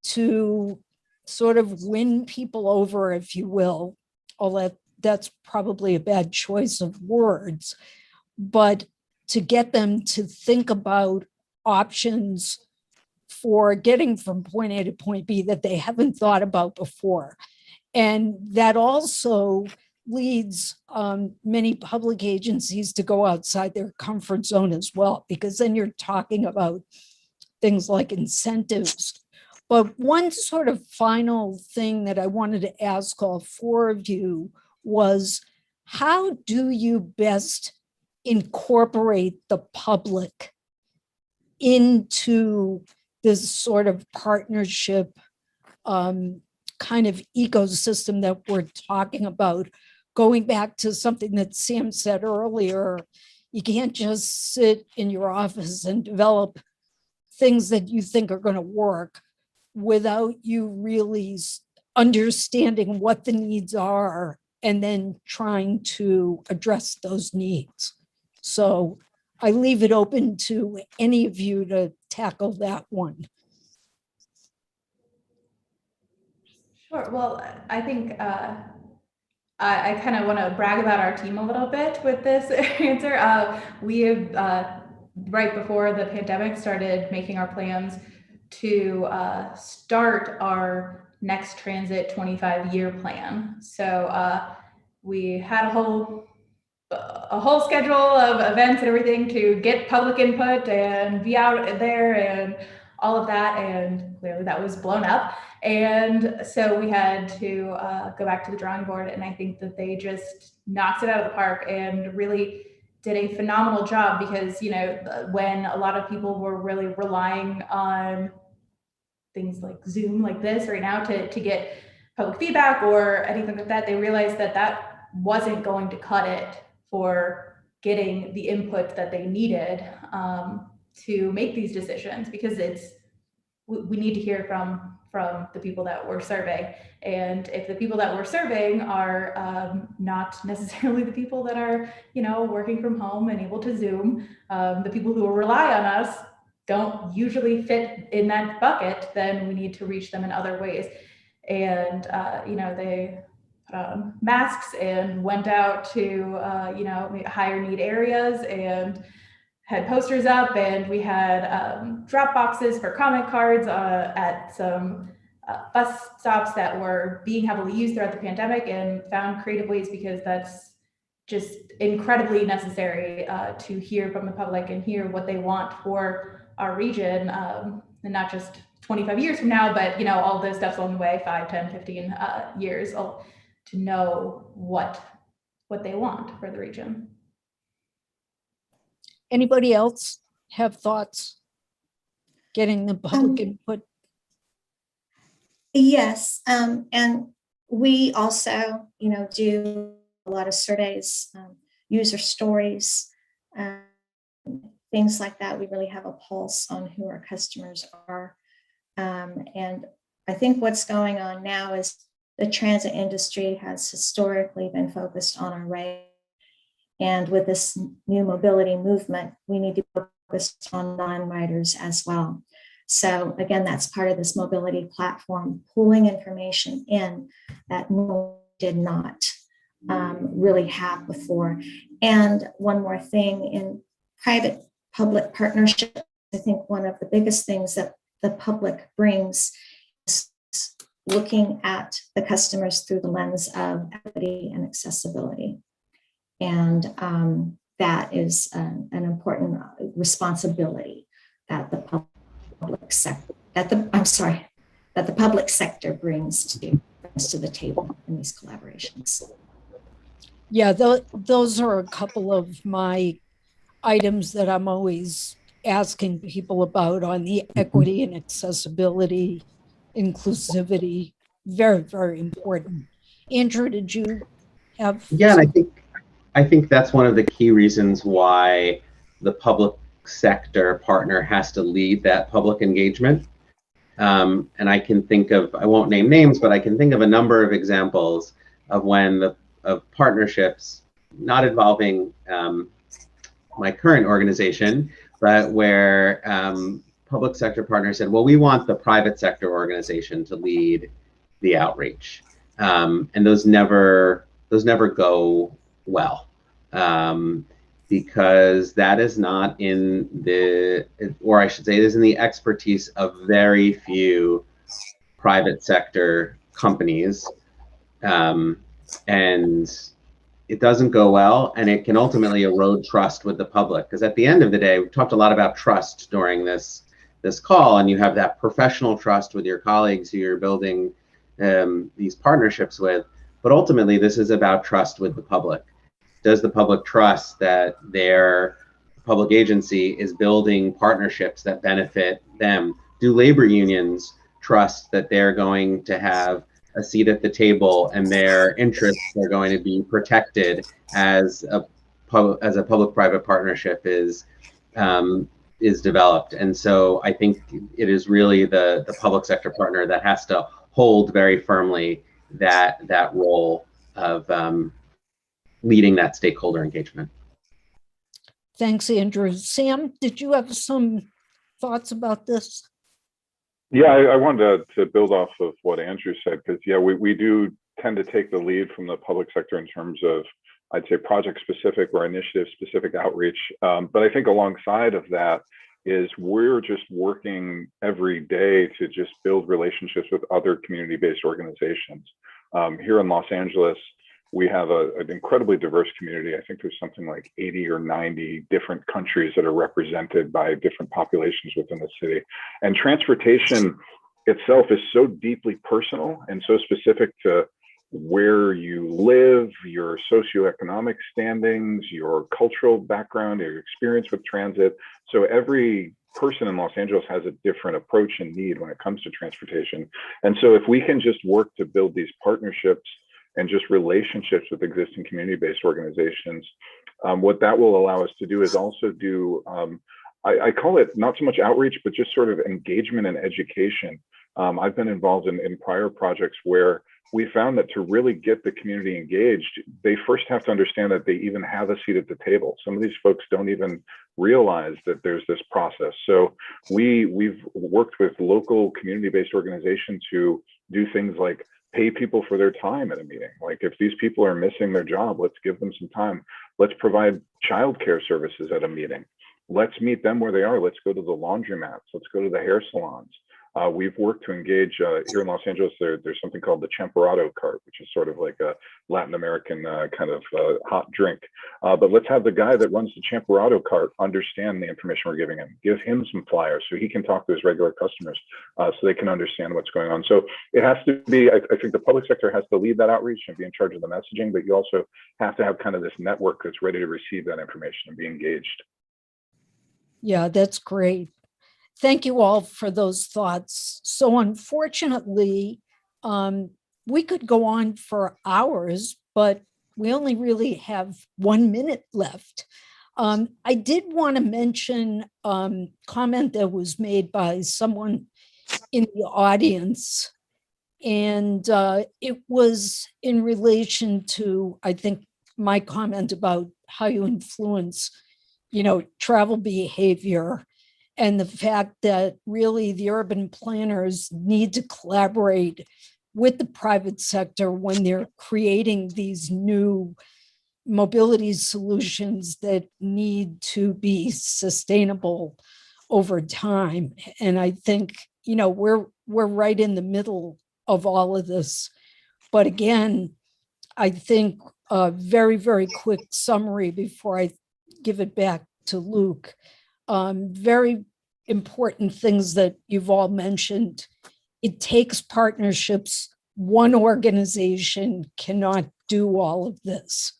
to sort of win people over, if you will, although that's probably a bad choice of words, but to get them to think about options for getting from point A to point B that they haven't thought about before. And that also leads many public agencies to go outside their comfort zone as well, because then you're talking about things like incentives. But one sort of final thing that I wanted to ask all four of you was, how do you best incorporate the public into this sort of partnership kind of ecosystem that we're talking about? Going back to something that Sam said earlier, you can't just sit in your office and develop things that you think are going to work without you really understanding what the needs are and then trying to address those needs. So I leave it open to any of you to tackle that one. Sure. Well, I think I kind of want to brag about our team a little bit with this answer. We have, right before the pandemic, started making our plans to start our next transit 25-year plan. So we had a whole schedule of events and everything to get public input and be out there and all of that, and clearly that was blown up. And so we had to go back to the drawing board, and I think that they just knocked it out of the park and really did a phenomenal job, because when a lot of people were really relying on things like Zoom like this right now to get public feedback or anything like that, they realized that that wasn't going to cut it for getting the input that they needed to make these decisions, because we need to hear from the people that we're surveying. And if the people that we're surveying are not necessarily the people that are working from home and able to Zoom, the people who rely on us don't usually fit in that bucket, then we need to reach them in other ways. And they put on masks and went out to higher need areas and had posters up, and we had drop boxes for comment cards at some bus stops that were being heavily used throughout the pandemic, and found creative ways, because that's just incredibly necessary to hear from the public and hear what they want for our region, and not just 25 years from now, but all those steps along the way, 5, 10, 15 years, to know what they want for the region. Anybody else have thoughts? Getting the public input? Yes, and we also, do a lot of surveys, user stories, things like that. We really have a pulse on who our customers are. And I think what's going on now is the transit industry has historically been focused on our rail. And with this new mobility movement, we need to focus on non-riders as well. So again, that's part of this mobility platform, pulling information in that no did not really have before. And one more thing, in private-public partnership, I think one of the biggest things that the public brings is looking at the customers through the lens of equity and accessibility. And that is an important responsibility that the public sector, that the public sector brings to the table in these collaborations. Yeah, those are a couple of my items that I'm always asking people about on the equity and accessibility, inclusivity. Very, very important. Andrew, did you have? Yeah, and I think that's one of the key reasons why the public sector partner has to lead that public engagement. And I can think of, I won't name names, but I can think of a number of examples of when of partnerships, not involving my current organization, but where public sector partners said, well, we want the private sector organization to lead the outreach. And those never go well, because that is not in the, or I should say, it is in the expertise of very few private sector companies. And it doesn't go well, and it can ultimately erode trust with the public. Because at the end of the day, we've talked a lot about trust during this call, and you have that professional trust with your colleagues who you're building these partnerships with. But ultimately, this is about trust with the public. Does the public trust that their public agency is building partnerships that benefit them? Do labor unions trust that they're going to have a seat at the table and their interests are going to be protected as a public-private partnership is developed? And so I think it is really the public sector partner that has to hold very firmly that role of leading that stakeholder engagement. Thanks, Andrew. Sam, did you have some thoughts about this? Yeah, I wanted to build off of what Andrew said, because yeah, we do tend to take the lead from the public sector in terms of, I'd say, project specific or initiative specific outreach. But I think alongside of that is we're just working every day to just build relationships with other community-based organizations. Here in Los Angeles, we have an incredibly diverse community. I think there's something like 80 or 90 different countries that are represented by different populations within the city. And transportation itself is so deeply personal and so specific to where you live, your socioeconomic standings, your cultural background, your experience with transit. So every person in Los Angeles has a different approach and need when it comes to transportation. And so if we can just work to build these partnerships and just relationships with existing community-based organizations, what that will allow us to do is also do, I call it not so much outreach, but just sort of engagement and education. I've been involved in prior projects where we found that to really get the community engaged, they first have to understand that they even have a seat at the table. Some of these folks don't even realize that there's this process. So we've worked with local community-based organizations who do things like pay people for their time at a meeting. Like, if these people are missing their job, let's give them some time. Let's provide childcare services at a meeting. Let's meet them where they are. Let's go to the laundromats. Let's go to the hair salons. We've worked to engage here in Los Angeles. There's something called the Champurrado cart, which is sort of like a Latin American kind of hot drink. But let's have the guy that runs the Champurrado cart understand the information we're giving him. Give him some flyers so he can talk to his regular customers so they can understand what's going on. So it has to be, I think the public sector has to lead that outreach and be in charge of the messaging, but you also have to have kind of this network that's ready to receive that information and be engaged. Yeah, that's great. Thank you all for those thoughts. So unfortunately, we could go on for hours, but we only really have 1 minute left. I did want to mention a comment that was made by someone in the audience, and it was in relation to, I think, my comment about how you influence, travel behavior, and the fact that really the urban planners need to collaborate with the private sector when they're creating these new mobility solutions that need to be sustainable over time. And I think, we're right in the middle of all of this. But again, I think a very, very quick summary before I give it back to Luke. Very important things that you've all mentioned. It takes partnerships. One organization cannot do all of this.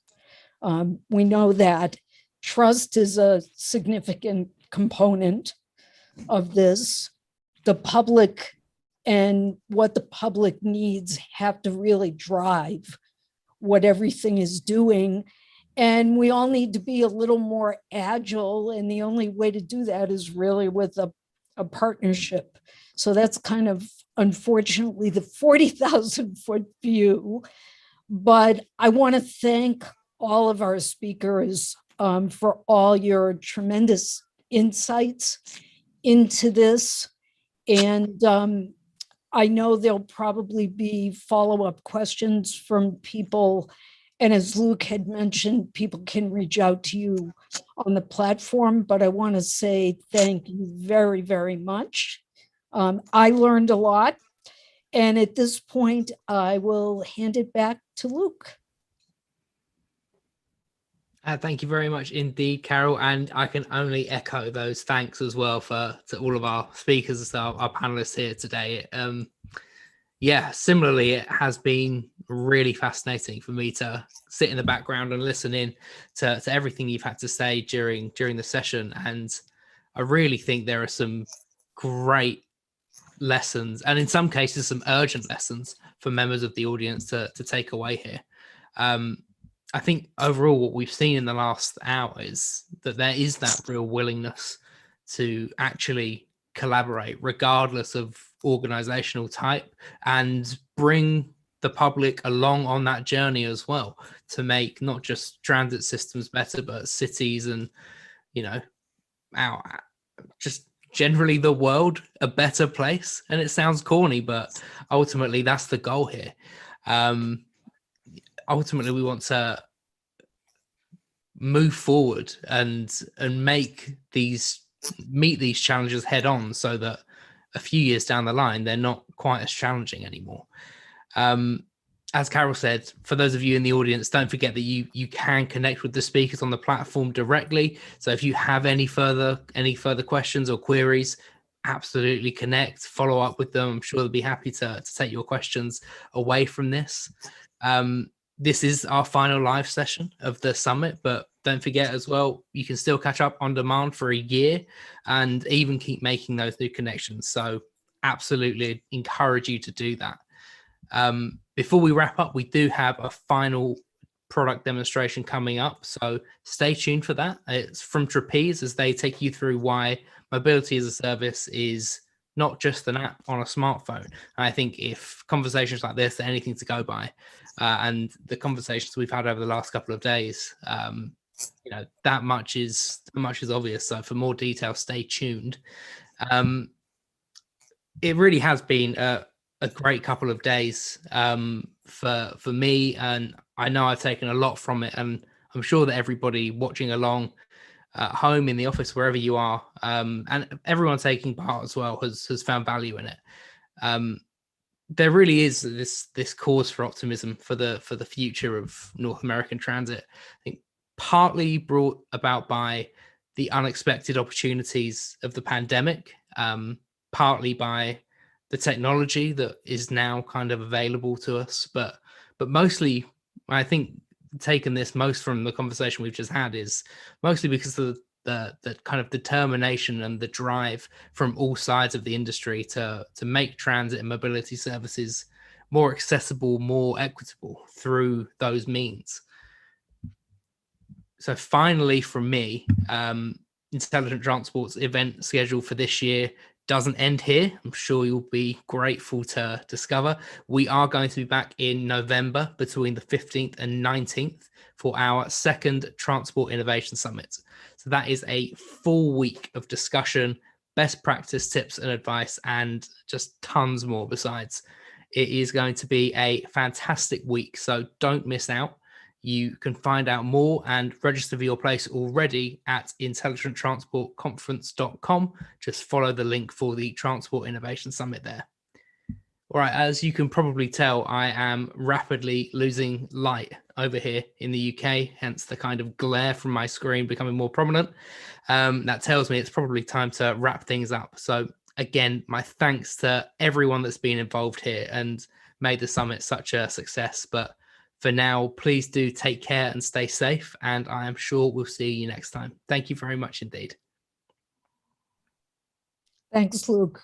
We know that trust is a significant component of this. The public and what the public needs have to really drive what everything is doing. And we all need to be a little more agile. And the only way to do that is really with a partnership. So that's kind of, unfortunately, the 40,000 foot view. But I want to thank all of our speakers for all your tremendous insights into this. And I know there'll probably be follow-up questions from people. And as Luke had mentioned, people can reach out to you on the platform, but I want to say thank you very, very much. I learned a lot. And at this point, I will hand it back to Luke. Thank you very much indeed, Carol. And I can only echo those thanks as well to all of our speakers, our panelists here today. Yeah, similarly, it has been really fascinating for me to sit in the background and listen in to everything you've had to say during the session. And I really think there are some great lessons, and in some cases some urgent lessons for members of the audience to take away here. I think overall what we've seen in the last hour is that there is that real willingness to actually collaborate regardless of organizational type and bring the public along on that journey as well to make not just transit systems better, but cities and, you know, just generally the world a better place. And it sounds corny, but ultimately that's the goal here. Ultimately we want to move forward and meet these challenges head on so that a few years down the line they're not quite as challenging anymore. As Carol said, for those of you in the audience, don't forget that you can connect with the speakers on the platform directly. So if you have any further questions or queries, absolutely connect, follow up with them. I'm sure they'll be happy to take your questions away from this. This is our final live session of the summit, but don't forget as well, you can still catch up on demand for a year and even keep making those new connections. So absolutely encourage you to do that. Before we wrap up, we do have a final product demonstration coming up, so stay tuned for that. It's from Trapeze as they take you through why mobility as a service is not just an app on a smartphone. And I think if conversations like this are anything to go by, and the conversations we've had over the last couple of days, you know, that much is obvious. So for more details, stay tuned. It really has been a great couple of days for me, and I know I've taken a lot from it, and I'm sure that everybody watching along at home, in the office, wherever you are, and everyone taking part as well has found value in it. There really is this cause for optimism for the future of North American transit. I think partly brought about by the unexpected opportunities of the pandemic, partly by the technology that is now kind of available to us, but mostly, I think, taken this most from the conversation we've just had is mostly because of the kind of determination and the drive from all sides of the industry to make transit and mobility services more accessible, more equitable through those means. So finally, from me, Intelligent Transport's event schedule for this year doesn't end here. I'm sure you'll be grateful to discover we are going to be back in November between the 15th and 19th for our second Transport Innovation Summit. So that is a full week of discussion, best practice tips and advice, and just tons more besides. It is going to be a fantastic week, so don't miss out. You can find out more and register for your place already at intelligenttransportconference.com. Just follow the link for the Transport Innovation Summit there. All right, as you can probably tell, I am rapidly losing light over here in the UK, hence the kind of glare from my screen becoming more prominent. That tells me it's probably time to wrap things up. So again, my thanks to everyone that's been involved here and made the summit such a success. But for now, please do take care and stay safe. And I am sure we'll see you next time. Thank you very much indeed. Thanks, Luke.